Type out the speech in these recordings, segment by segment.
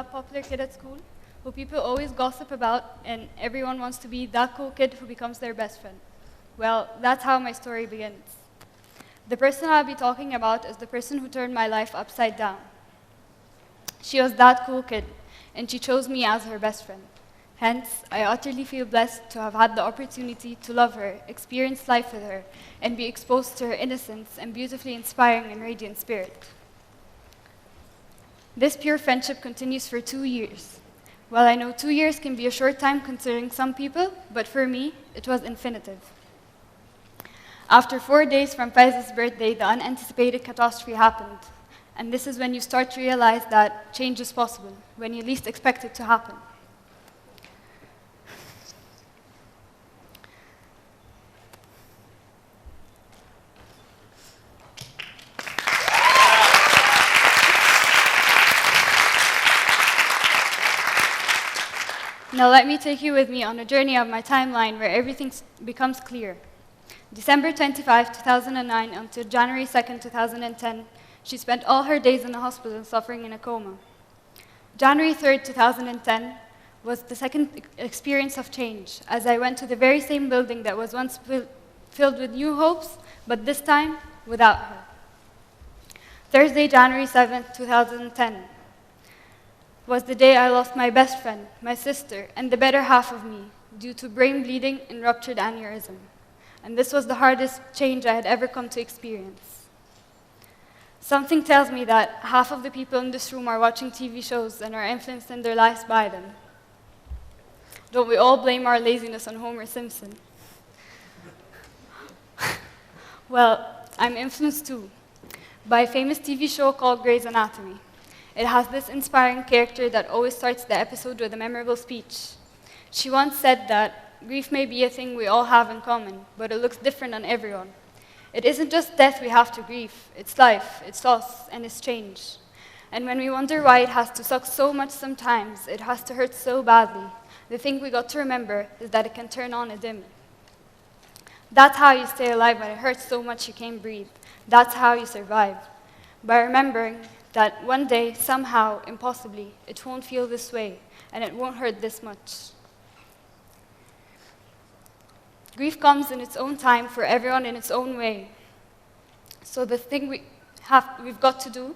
that popular kid at school who people always gossip about and everyone wants to be that cool kid who becomes their best friend. Well, that's how my story begins. The person I'll be talking about is the person who turned my life upside down. She was that cool kid, and she chose me as her best friend. Hence, I utterly feel blessed to have had the opportunity to love her, experience life with her, and be exposed to her innocence and beautifully inspiring and radiant spirit. This pure friendship continues for 2 years. Well, I know 2 years can be a short time considering some people, but for me, it was infinitive. After 4 days from Faiz's birthday, the unanticipated catastrophe happened. And this is when you start to realize that change is possible, when you least expect it to happen. Now let me take you with me on a journey of my timeline where everything becomes clear. December 25, 2009 until January 2, 2010, she spent all her days in the hospital suffering in a coma. January 3, 2010 was the second experience of change, as I went to the very same building that was once filled with new hopes, but this time without her. Thursday, January 7, 2010 was the day I lost my best friend, my sister, and the better half of me due to brain bleeding and ruptured aneurysm. And this was the hardest change I had ever come to experience. Something tells me that half of the people in this room are watching TV shows and are influenced in their lives by them. Don't we all blame our laziness on Homer Simpson? Well, I'm influenced too, by a famous TV show called Grey's Anatomy. It has this inspiring character that always starts the episode with a memorable speech. She once said that grief may be a thing we all have in common, but it looks different on everyone. It isn't just death we have to grieve, it's life, it's loss, and it's change. And when we wonder why it has to suck so much sometimes, it has to hurt so badly, the thing we got to remember is that it can turn on a dim. That's how you stay alive when it hurts so much you can't breathe. That's how you survive. By remembering that one day, somehow, impossibly, it won't feel this way, and it won't hurt this much. Grief comes in its own time for everyone in its own way. So the thing we've got to do,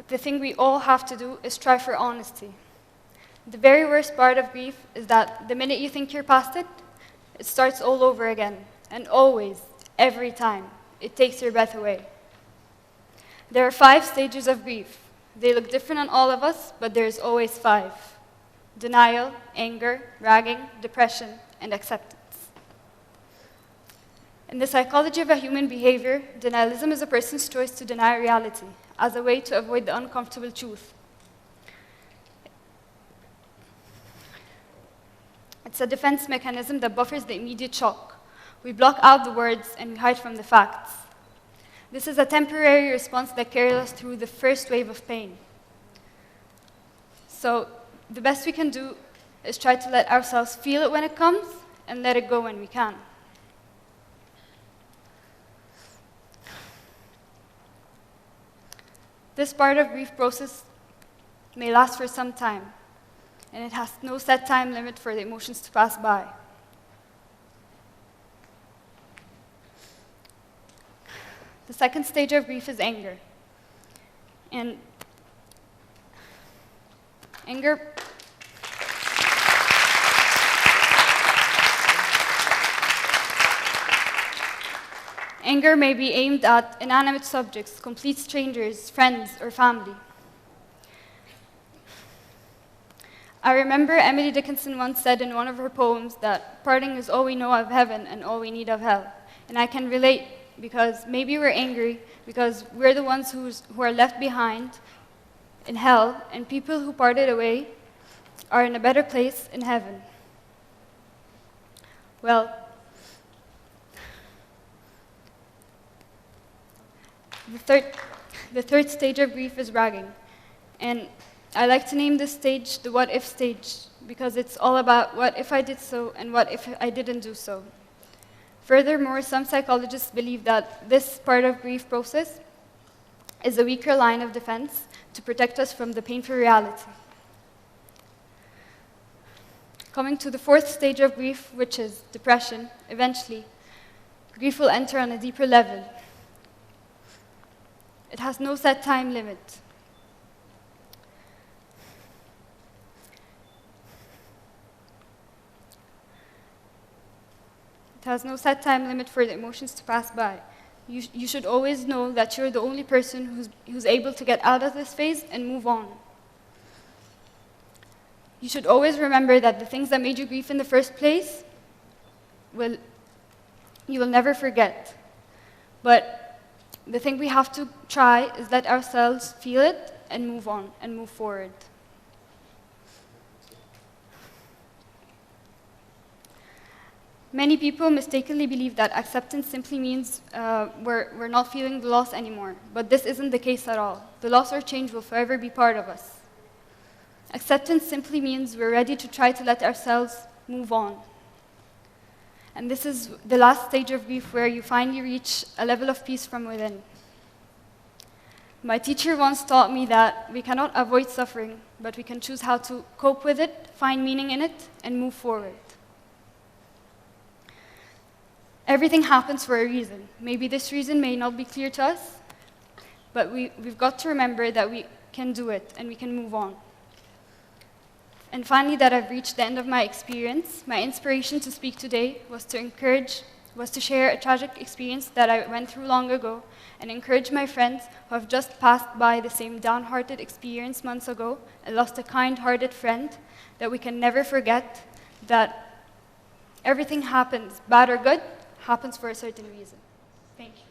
the thing we all have to do is try for honesty. The very worst part of grief is that the minute you think you're past it, it starts all over again, and always, every time, it takes your breath away. There are 5 stages of grief. They look different on all of us, but there's always 5. Denial, anger, ragging, depression, and acceptance. In the psychology of a human behavior, denialism is a person's choice to deny reality as a way to avoid the uncomfortable truth. It's a defense mechanism that buffers the immediate shock. We block out the words and we hide from the facts. This is a temporary response that carries us through the first wave of pain. So the best we can do is try to let ourselves feel it when it comes and let it go when we can. This part of grief process may last for some time, and it has no set time limit for the emotions to pass by. The second stage of grief is anger. And anger may be aimed at inanimate subjects, complete strangers, friends, or family. I remember Emily Dickinson once said in one of her poems that parting is all we know of heaven and all we need of hell. And I can relate, because maybe we're angry because we're the ones who are left behind in hell, and people who parted away are in a better place in heaven. Well, the third stage of grief is ragging. And I like to name this stage the what if stage, because it's all about what if I did so and what if I didn't do so. Furthermore, some psychologists believe that this part of grief process is a weaker line of defense to protect us from the painful reality. Coming to the fourth stage of grief, which is depression, eventually, grief will enter on a deeper level. It has no set time limit. It has no set time limit for the emotions to pass by. You should always know that you're the only person who's able to get out of this phase and move on. You should always remember that the things that made you grieve in the first place, you will never forget. But the thing we have to try is let ourselves feel it and move on and move forward. Many people mistakenly believe that acceptance simply means we're not feeling the loss anymore, but this isn't the case at all. The loss or change will forever be part of us. Acceptance simply means we're ready to try to let ourselves move on. And this is the last stage of grief where you finally reach a level of peace from within. My teacher once taught me that we cannot avoid suffering, but we can choose how to cope with it, find meaning in it, and move forward. Everything happens for a reason. Maybe this reason may not be clear to us, but we've got to remember that we can do it and we can move on. And finally, that I've reached the end of my experience. My inspiration to speak today was to share a tragic experience that I went through long ago and encourage my friends who have just passed by the same downhearted experience months ago and lost a kind-hearted friend, that we can never forget that everything happens, bad or good, happens for a certain reason. Thank you.